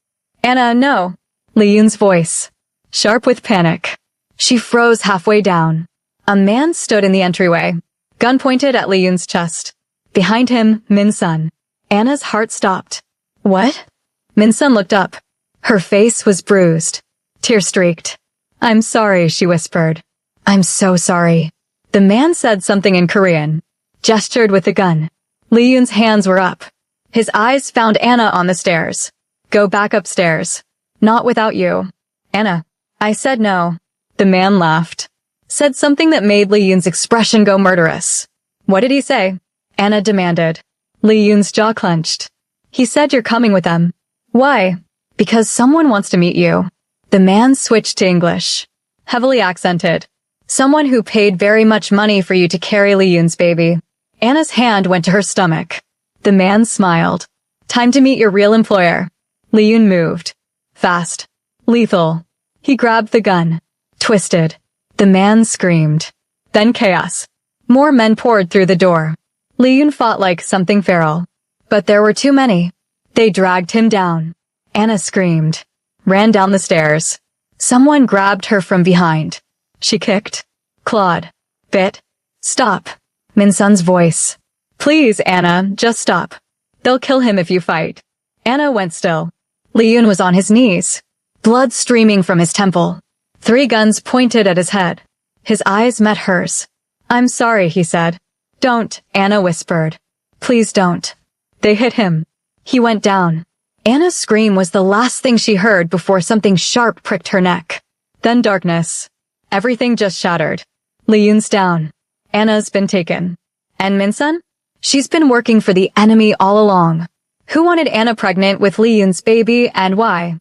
Anna, no. Li-yoon's voice. Sharp with panic. She froze halfway down. A man stood in the entryway. Gun pointed at Li-yoon's chest. Behind him, Min-sun. Anna's heart stopped. What? Min-sun looked up. Her face was bruised. Tear-streaked. I'm sorry, she whispered. I'm so sorry. The man said something in Korean. Gestured with the gun. Li-yoon's hands were up. His eyes found Anna on the stairs. Go back upstairs. Not without you. Anna. I said no. The man laughed. Said something that made Li-yoon's expression go murderous. What did he say? Anna demanded. Li-yoon's jaw clenched. He said you're coming with them. Why? Because someone wants to meet you. The man switched to English. Heavily accented. Someone who paid very much money for you to carry Li-yoon's baby. Anna's hand went to her stomach. The man smiled. Time to meet your real employer. Li-yoon moved. Fast. Lethal. He grabbed the gun. Twisted. The man screamed. Then chaos. More men poured through the door. Li-yoon fought like something feral. But there were too many. They dragged him down. Anna screamed. Ran down the stairs. Someone grabbed her from behind. She kicked. Clawed. Bit. Stop. Min-sun's voice. Please, Anna, just stop. They'll kill him if you fight. Anna went still. Li-yoon was on his knees. Blood streaming from his temple. 3 guns pointed at his head. His eyes met hers. I'm sorry, he said. Don't, Anna whispered. Please don't. They hit him. He went down. Anna's scream was the last thing she heard before something sharp pricked her neck. Then darkness. Everything just shattered. Li-yoon's down. Anna's been taken. And Min-sun? She's been working for the enemy all along. Who wanted Anna pregnant with Li-yoon's baby and why?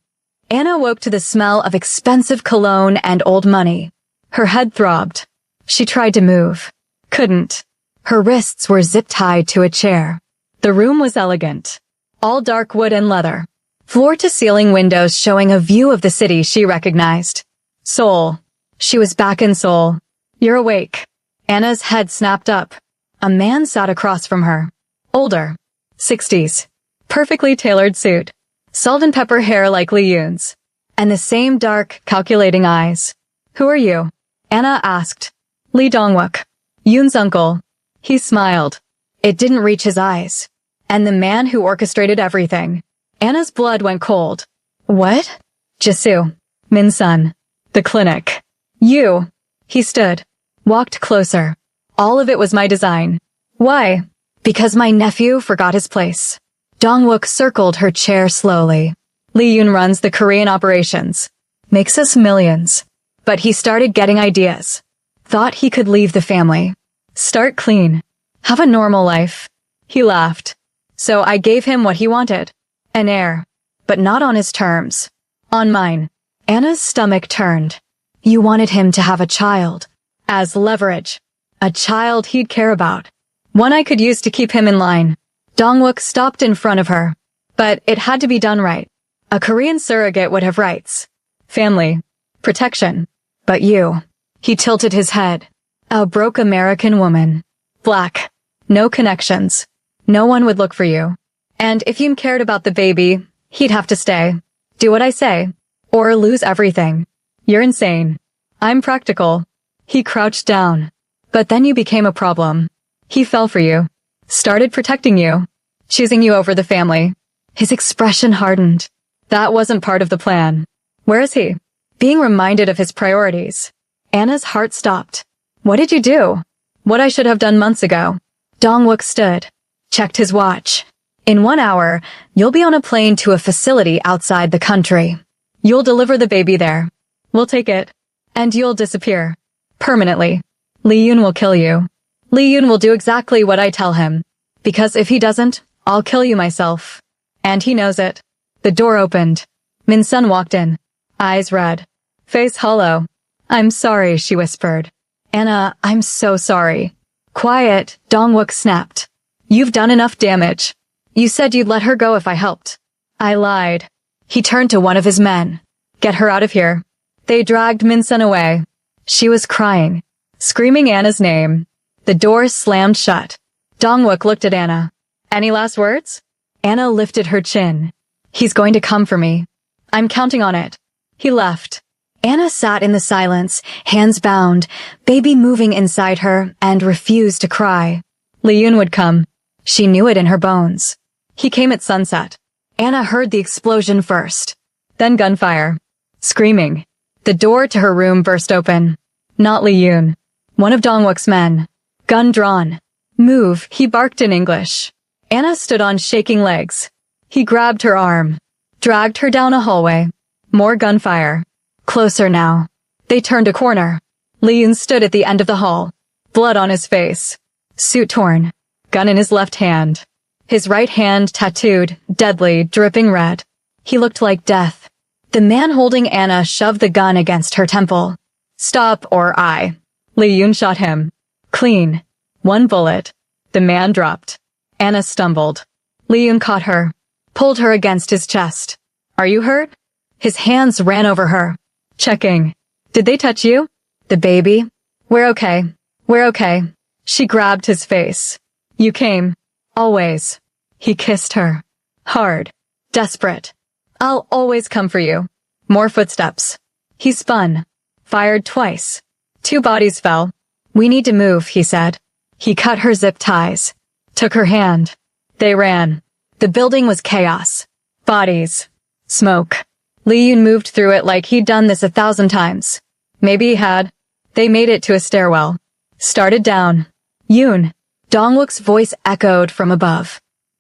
Anna woke to the smell of expensive cologne and old money. Her head throbbed. She tried to move. Couldn't. Her wrists were zip-tied to a chair. The room was elegant. All dark wood and leather. Floor-to-ceiling windows showing a view of the city she recognized. Seoul. She was back in Seoul. You're awake. Anna's head snapped up. A man sat across from her. Older. 60s. Perfectly tailored suit. Salt and pepper hair like Li-yoon's. And the same dark, calculating eyes. Who are you? Anna asked. Lee Dong-wook. Yoon's uncle. He smiled. It didn't reach his eyes. And the man who orchestrated everything. Anna's blood went cold. What? Jisoo. Min-sun. The clinic. You. He stood. Walked closer. All of it was my design. Why? Because my nephew forgot his place. Dong-wook circled her chair slowly. Li-yoon runs the Korean operations. Makes us millions. But he started getting ideas. Thought he could leave the family. Start clean. Have a normal life. He laughed. So I gave him what he wanted. An heir. But not on his terms. On mine. Anna's stomach turned. You wanted him to have a child. As leverage. A child he'd care about. One I could use to keep him in line. Dong-wook stopped in front of her. But it had to be done right. A Korean surrogate would have rights. Family. Protection. But you. He tilted his head. A broke American woman. Black. No connections. No one would look for you. And if you cared about the baby, he'd have to stay. Do what I say. Or lose everything. You're insane. I'm practical. He crouched down. But then you became a problem. He fell for you. Started protecting you. Choosing you over the family. His expression hardened. That wasn't part of the plan. Where is he? Being reminded of his priorities. Anna's heart stopped. What did you do? What I should have done months ago. Dongwook stood, checked his watch. In 1 hour, you'll be on a plane to a facility outside the country. You'll deliver the baby there. We'll take it. And you'll disappear. Permanently. Li Yun will kill you. Li Yun will do exactly what I tell him. Because if he doesn't, I'll kill you myself. And he knows it. The door opened. Min Sun walked in. Eyes red. Face hollow. I'm sorry, she whispered. Anna, I'm so sorry. Quiet, Dongwook snapped. You've done enough damage. You said you'd let her go if I helped. I lied. He turned to one of his men. Get her out of here. They dragged Min Sun away. She was crying, screaming Anna's name. The door slammed shut. Dongwook looked at Anna. Any last words? Anna lifted her chin. He's going to come for me. I'm counting on it. He left. Anna sat in the silence, hands bound, baby moving inside her, and refused to cry. Li Yun would come. She knew it in her bones. He came at sunset. Anna heard the explosion first. Then gunfire. Screaming. The door to her room burst open. Not Li Yun. One of Dongwook's men. Gun drawn. Move, he barked in English. Anna stood on shaking legs. He grabbed her arm. Dragged her down a hallway. More gunfire. Closer now. They turned a corner. Li Yun stood at the end of the hall. Blood on his face. Suit torn. Gun in his left hand. His right hand tattooed, deadly, dripping red. He looked like death. The man holding Anna shoved the gun against her temple. Stop or I. Li Yun shot him. Clean. 1 bullet. The man dropped. Anna stumbled. Li Yun caught her. Pulled her against his chest. Are you hurt? His hands ran over her. Checking. Did they touch you? The baby? We're okay. We're okay. She grabbed his face. You came. Always. He kissed her. Hard. Desperate. I'll always come for you. More footsteps. He spun. Fired twice. 2 bodies fell. We need to move, he said. He cut her zip ties. Took her hand. They ran. The building was chaos. Bodies. Smoke. Li Yun moved through it like he'd done this 1,000 times. Maybe he had. They made it to a stairwell. Started down. Yun. Dongwook's voice echoed from above.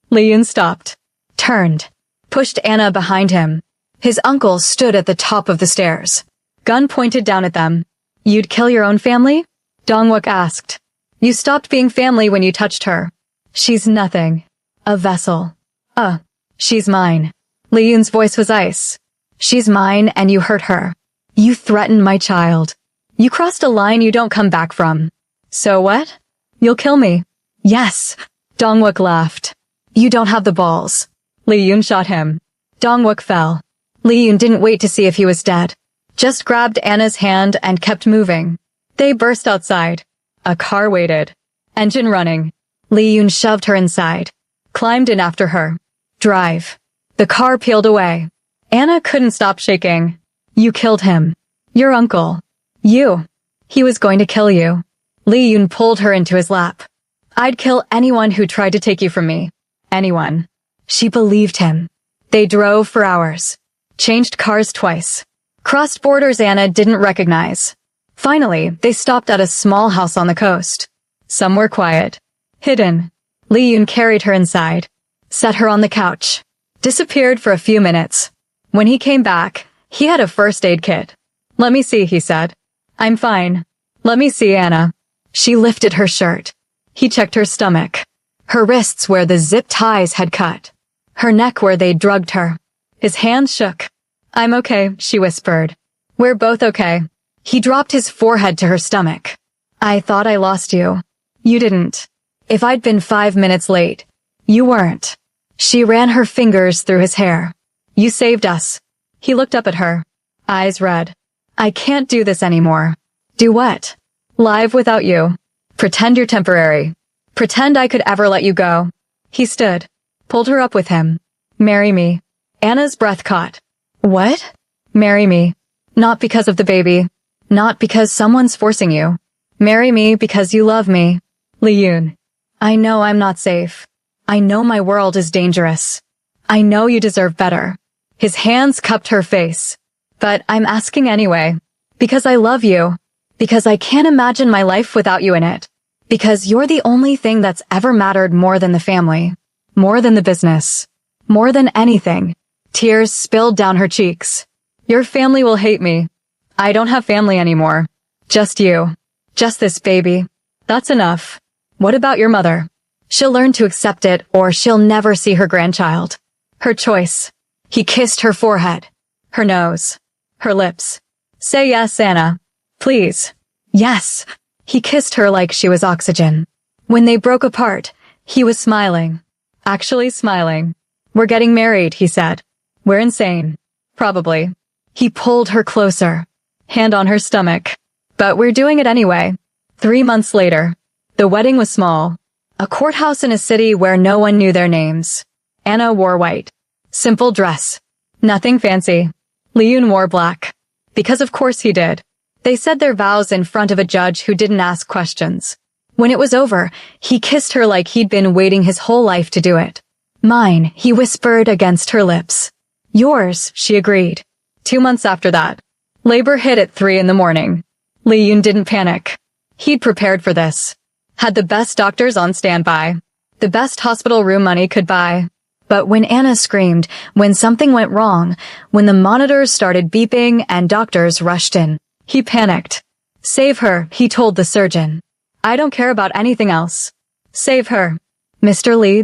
Li Yun stopped. Turned. Pushed Anna behind him. His uncle stood at the top of the stairs. Gun pointed down at them. You'd kill your own family? Dongwook asked. You stopped being family when you touched her. She's nothing. A vessel. She's mine. Li Yun's voice was ice. She's mine and you hurt her. You threatened my child. You crossed a line you don't come back from. So what? You'll kill me. Yes. Dongwook laughed. You don't have the balls. Li Yun shot him. Dongwook fell. Li Yun didn't wait to see if he was dead. Just grabbed Anna's hand and kept moving. They burst outside. A car waited. Engine running. Li Yun shoved her inside. Climbed in after her. Drive. The car peeled away. Anna couldn't stop shaking. You killed him. Your uncle. You. He was going to kill you. Li Yun pulled her into his lap. I'd kill anyone who tried to take you from me. Anyone. She believed him. They drove for hours. Changed cars twice. Crossed borders Anna didn't recognize. Finally, they stopped at a small house on the coast. Somewhere quiet. Hidden. Li Yun carried her inside. Set her on the couch. Disappeared for a few minutes. When he came back, he had a first aid kit. Let me see, he said. I'm fine. Let me see, Anna. She lifted her shirt. He checked her stomach. Her wrists where the zip ties had cut. Her neck where they'd drugged her. His hands shook. I'm okay, she whispered. We're both okay. He dropped his forehead to her stomach. I thought I lost you. You didn't. If I'd been 5 minutes late, you weren't. She ran her fingers through his hair. You saved us. He looked up at her. Eyes red. I can't do this anymore. Do what? Live without you. Pretend you're temporary. Pretend I could ever let you go. He stood. Pulled her up with him. Marry me. Anna's breath caught. What? Marry me. Not because of the baby. Not because someone's forcing you. Marry me because you love me. Li Yun. I know I'm not safe. I know my world is dangerous. I know you deserve better. His hands cupped her face. But I'm asking anyway. Because I love you. Because I can't imagine my life without you in it. Because you're the only thing that's ever mattered more than the family. More than the business. More than anything. Tears spilled down her cheeks. Your family will hate me. I don't have family anymore. Just you. Just this baby. That's enough. What about your mother? She'll learn to accept it or she'll never see her grandchild. Her choice. He kissed her forehead. Her nose. Her lips. Say yes, Anna. Please. Yes. He kissed her like she was oxygen. When they broke apart, he was smiling. Actually smiling. We're getting married, he said. We're insane. Probably. He pulled her closer. Hand on her stomach. But we're doing it anyway. 3 months later. The wedding was small. A courthouse in a city where no one knew their names. Anna wore white. Simple dress. Nothing fancy. Leon wore black. Because of course he did. They said their vows in front of a judge who didn't ask questions. When it was over, he kissed her like he'd been waiting his whole life to do it. Mine, he whispered against her lips. Yours, she agreed. 2 months after that. Labor hit at 3 a.m. Leon didn't panic. He'd prepared for this. Had the best doctors on standby. The best hospital room money could buy. But when Anna screamed, when something went wrong, when the monitors started beeping and doctors rushed in, he panicked. Save her, he told the surgeon. I don't care about anything else. Save her. Mr. Lee,